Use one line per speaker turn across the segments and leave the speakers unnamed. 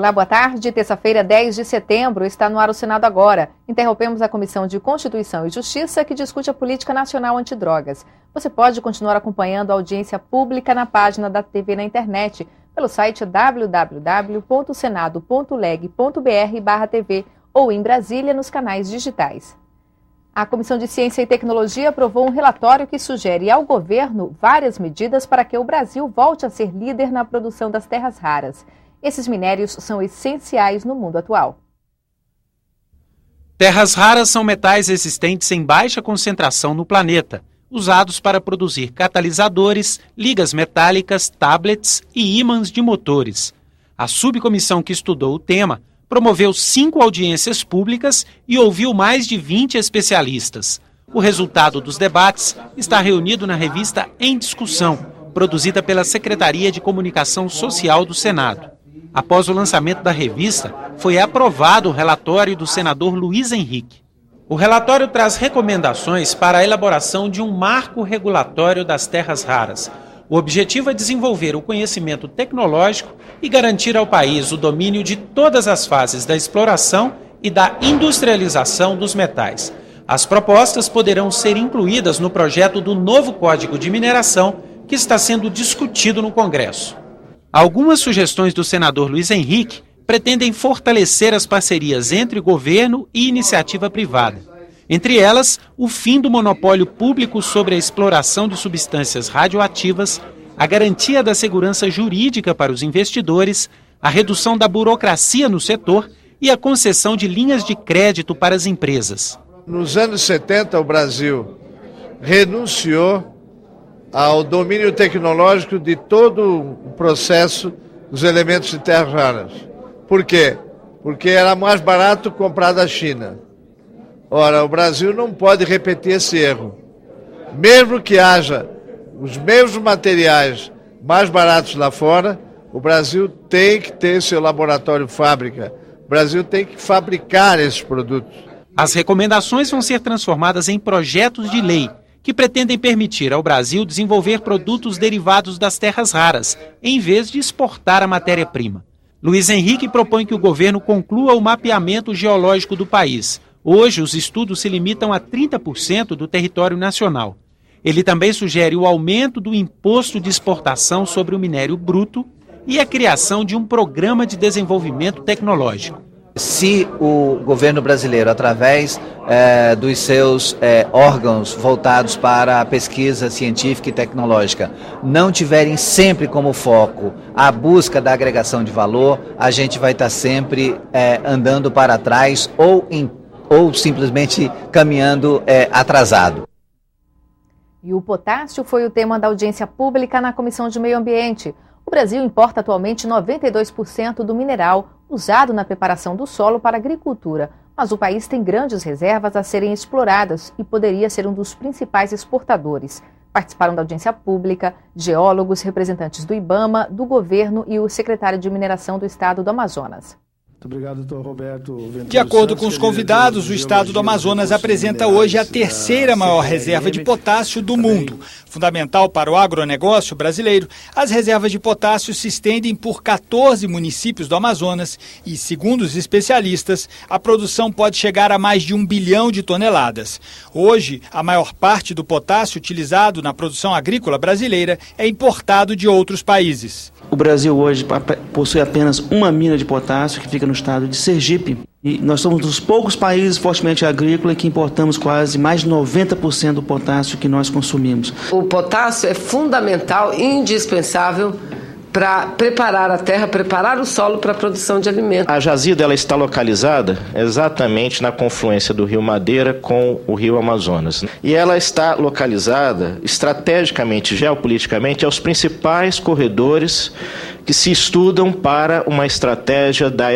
Olá, boa tarde. Terça-feira, 10 de setembro, está no ar o Senado Agora. Interrompemos a Comissão de Constituição e Justiça, que discute a política nacional antidrogas. Você pode continuar acompanhando a audiência pública na página da TV na internet, pelo site www.senado.leg.br/TV ou em Brasília, nos canais digitais. A Comissão de Ciência e Tecnologia aprovou um relatório que sugere ao governo várias medidas para que o Brasil volte a ser líder na produção das terras raras. Esses minérios são essenciais no mundo atual.
Terras raras são metais existentes em baixa concentração no planeta, usados para produzir catalisadores, ligas metálicas, tablets e ímãs de motores. A subcomissão que estudou o tema promoveu 5 audiências públicas e ouviu mais de 20 especialistas. O resultado dos debates está reunido na revista Em Discussão, produzida pela Secretaria de Comunicação Social do Senado. Após o lançamento da revista, foi aprovado o relatório do senador Luiz Henrique. O relatório traz recomendações para a elaboração de um marco regulatório das terras raras. O objetivo é desenvolver o conhecimento tecnológico e garantir ao país o domínio de todas as fases da exploração e da industrialização dos metais. As propostas poderão ser incluídas no projeto do novo Código de Mineração, que está sendo discutido no Congresso. Algumas sugestões do senador Luiz Henrique pretendem fortalecer as parcerias entre governo e iniciativa privada. Entre elas, o fim do monopólio público sobre a exploração de substâncias radioativas, a garantia da segurança jurídica para os investidores, a redução da burocracia no setor e a concessão de linhas de crédito para as empresas.
Nos anos 70, o Brasil renunciou ao domínio tecnológico de todo o processo dos elementos de terras raras. Por quê? Porque era mais barato comprar da China. Ora, o Brasil não pode repetir esse erro. Mesmo que haja os mesmos materiais mais baratos lá fora, o Brasil tem que ter seu laboratório fábrica. O Brasil tem que fabricar esses produtos.
As recomendações vão ser transformadas em projetos de lei, que pretendem permitir ao Brasil desenvolver produtos derivados das terras raras, em vez de exportar a matéria-prima. Luiz Henrique propõe que o governo conclua o mapeamento geológico do país. Hoje, os estudos se limitam a 30% do território nacional. Ele também sugere o aumento do imposto de exportação sobre o minério bruto e a criação de um programa de desenvolvimento tecnológico.
Se o governo brasileiro, através dos seus órgãos voltados para a pesquisa científica e tecnológica, não tiverem sempre como foco a busca da agregação de valor, a gente vai estar sempre andando para trás ou simplesmente caminhando atrasado.
E o potássio foi o tema da audiência pública na Comissão de Meio Ambiente. O Brasil importa atualmente 92% do mineral usado na preparação do solo para a agricultura, mas o país tem grandes reservas a serem exploradas e poderia ser um dos principais exportadores. Participaram da audiência pública geólogos, representantes do IBAMA, do governo e o secretário de Mineração do Estado do Amazonas.
Muito obrigado, doutor Roberto.
De acordo com os convidados, o estado do Amazonas apresenta hoje a terceira maior reserva de potássio do mundo. Fundamental para o agronegócio brasileiro, as reservas de potássio se estendem por 14 municípios do Amazonas e, segundo os especialistas, a produção pode chegar a mais de 1 bilhão de toneladas. Hoje, a maior parte do potássio utilizado na produção agrícola brasileira é importado de outros países.
O Brasil hoje possui apenas uma mina de potássio que fica no estado de Sergipe. E nós somos um dos poucos países fortemente agrícolas que importamos quase mais de 90% do potássio que nós consumimos.
O potássio é fundamental e indispensável para preparar a terra, preparar o solo para a produção de alimentos.
A jazida ela está localizada exatamente na confluência do rio Madeira com o rio Amazonas. E ela está localizada estrategicamente, geopoliticamente, aos principais corredores que se estudam para uma estratégia da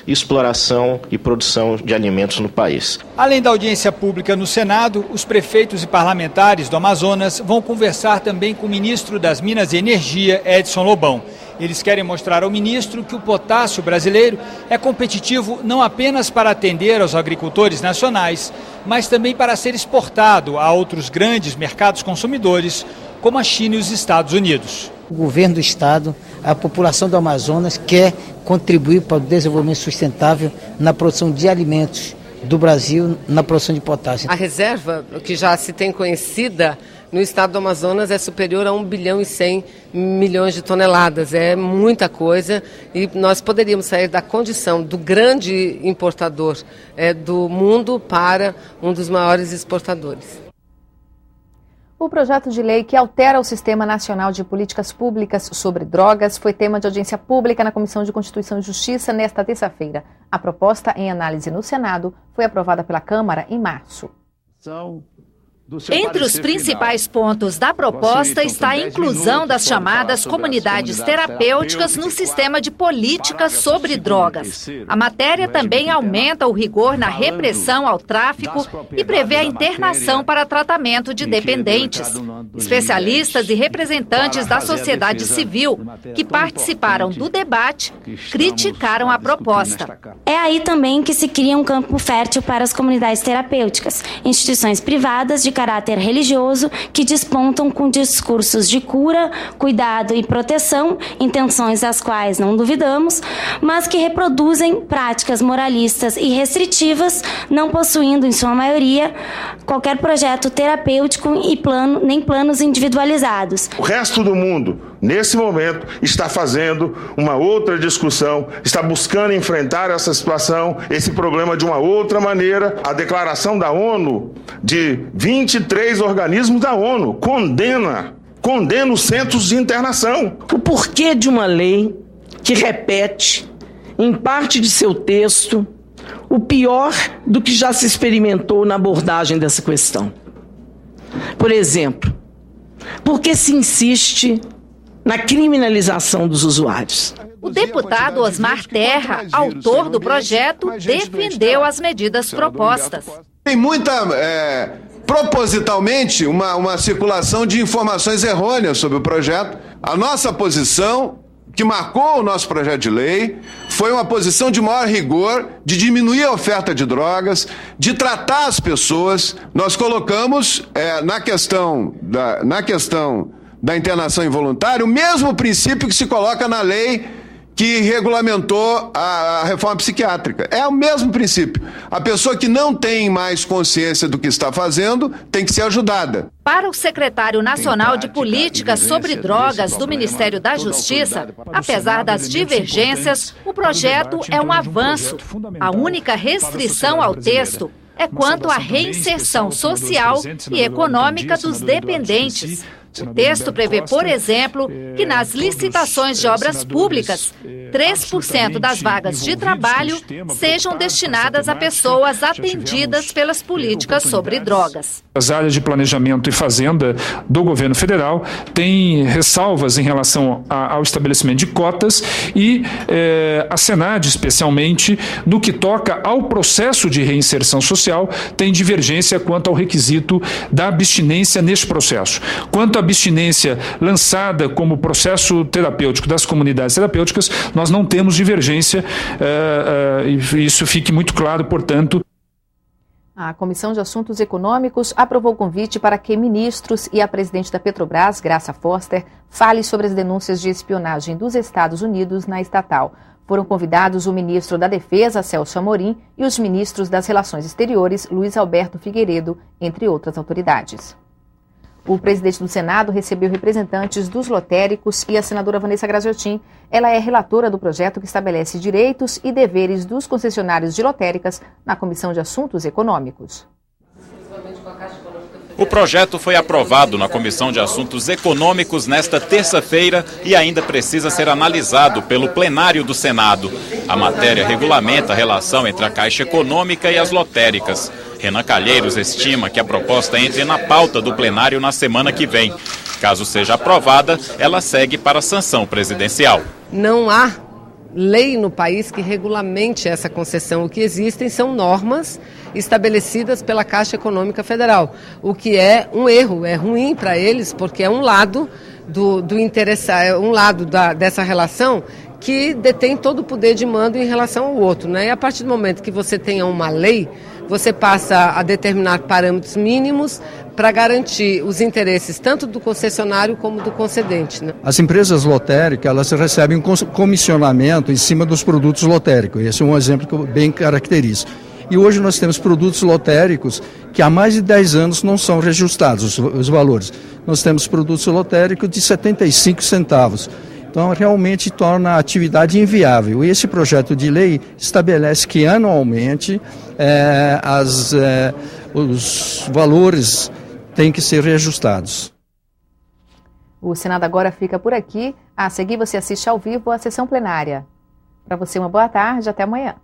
exploração e produção de alimentos no país.
Além da audiência pública no Senado, os prefeitos e parlamentares do Amazonas vão conversar também com o ministro das Minas e Energia, Edson Lobão. Eles querem mostrar ao ministro que o potássio brasileiro é competitivo não apenas para atender aos agricultores nacionais, mas também para ser exportado a outros grandes mercados consumidores, como a China e os Estados Unidos.
O governo do estado a população do Amazonas quer contribuir para o desenvolvimento sustentável na produção de alimentos do Brasil, na produção de potássio.
A reserva, que já se tem conhecida no estado do Amazonas, é superior a 1 bilhão e 100 milhões de toneladas. É muita coisa e nós poderíamos sair da condição do grande importador do mundo para um dos maiores exportadores.
O projeto de lei que altera o Sistema Nacional de Políticas Públicas sobre Drogas foi tema de audiência pública na Comissão de Constituição e Justiça nesta terça-feira. A proposta, em análise no Senado, foi aprovada pela Câmara em março.
Entre os principais pontos da proposta está a inclusão das chamadas comunidades terapêuticas no sistema de políticas sobre drogas. A matéria também aumenta o rigor na repressão ao tráfico e prevê a internação para tratamento de dependentes. Especialistas e representantes da sociedade civil que participaram do debate criticaram a proposta.
É aí também que se cria um campo fértil para as comunidades terapêuticas, instituições privadas de caráter religioso que despontam com discursos de cura, cuidado e proteção, intenções das quais não duvidamos, mas que reproduzem práticas moralistas e restritivas, não possuindo, em sua maioria, qualquer projeto terapêutico e nem planos individualizados.
O resto do mundo, nesse momento, está fazendo uma outra discussão, está buscando enfrentar essa situação, esse problema de uma outra maneira. A declaração da ONU, de 23 organismos da ONU, condena os centros de internação.
O porquê de uma lei que repete, em parte de seu texto, o pior do que já se experimentou na abordagem dessa questão. Por exemplo, por que se insiste na criminalização dos usuários?
O deputado Osmar Terra, autor do projeto, defendeu as medidas propostas.
Tem muita, propositalmente, uma circulação de informações errôneas sobre o projeto. A nossa posição, que marcou o nosso projeto de lei, foi uma posição de maior rigor, de diminuir a oferta de drogas, de tratar as pessoas. Nós colocamos na questão da internação involuntária o mesmo princípio que se coloca na lei que regulamentou a reforma psiquiátrica. É o mesmo princípio. A pessoa que não tem mais consciência do que está fazendo tem que ser ajudada.
Para o secretário nacional de Políticas sobre Drogas do Ministério da Justiça, apesar das divergências, o projeto é um avanço. A única restrição ao texto é quanto à reinserção social e econômica dos dependentes. O texto prevê, por exemplo, que nas licitações de obras públicas, 3% das vagas de trabalho sejam destinadas a pessoas atendidas pelas políticas sobre drogas.
As áreas de planejamento e fazenda do governo federal têm ressalvas em relação ao estabelecimento de cotas e a Senad, especialmente, no que toca ao processo de reinserção social, tem divergência quanto ao requisito da abstinência neste processo. Quanto à abstinência lançada como processo terapêutico das comunidades terapêuticas, nós não temos divergência, e isso fique muito claro, portanto.
A Comissão de Assuntos Econômicos aprovou o convite para que ministros e a presidente da Petrobras, Graça Foster, falem sobre as denúncias de espionagem dos Estados Unidos na estatal. Foram convidados o ministro da Defesa, Celso Amorim, e os ministros das Relações Exteriores, Luiz Alberto Figueiredo, entre outras autoridades. O presidente do Senado recebeu representantes dos lotéricos e a senadora Vanessa Graziotin. Ela é relatora do projeto que estabelece direitos e deveres dos concessionários de lotéricas na Comissão de Assuntos Econômicos.
O projeto foi aprovado na Comissão de Assuntos Econômicos nesta terça-feira e ainda precisa ser analisado pelo plenário do Senado. A matéria regulamenta a relação entre a Caixa Econômica e as lotéricas. Renan Calheiros estima que a proposta entre na pauta do plenário na semana que vem. Caso seja aprovada, ela segue para a sanção presidencial.
Não há lei no país que regulamente essa concessão. O que existem são normas estabelecidas pela Caixa Econômica Federal, o que é um erro, é ruim para eles, porque é um lado do interessar, é um lado dessa relação que detém todo o poder de mando em relação ao outro, né? E a partir do momento que você tenha uma lei, você passa a determinar parâmetros mínimos para garantir os interesses tanto do concessionário como do concedente, né?
As empresas lotéricas, elas recebem um comissionamento em cima dos produtos lotéricos. Esse é um exemplo que eu bem caracterizo. E hoje nós temos produtos lotéricos que há mais de 10 anos não são reajustados os valores. Nós temos produtos lotéricos de 75 centavos. Então, realmente torna a atividade inviável. E esse projeto de lei estabelece que anualmente os valores têm que ser reajustados.
O Senado agora fica por aqui. A seguir, você assiste ao vivo a sessão plenária. Para você, uma boa tarde. Até amanhã.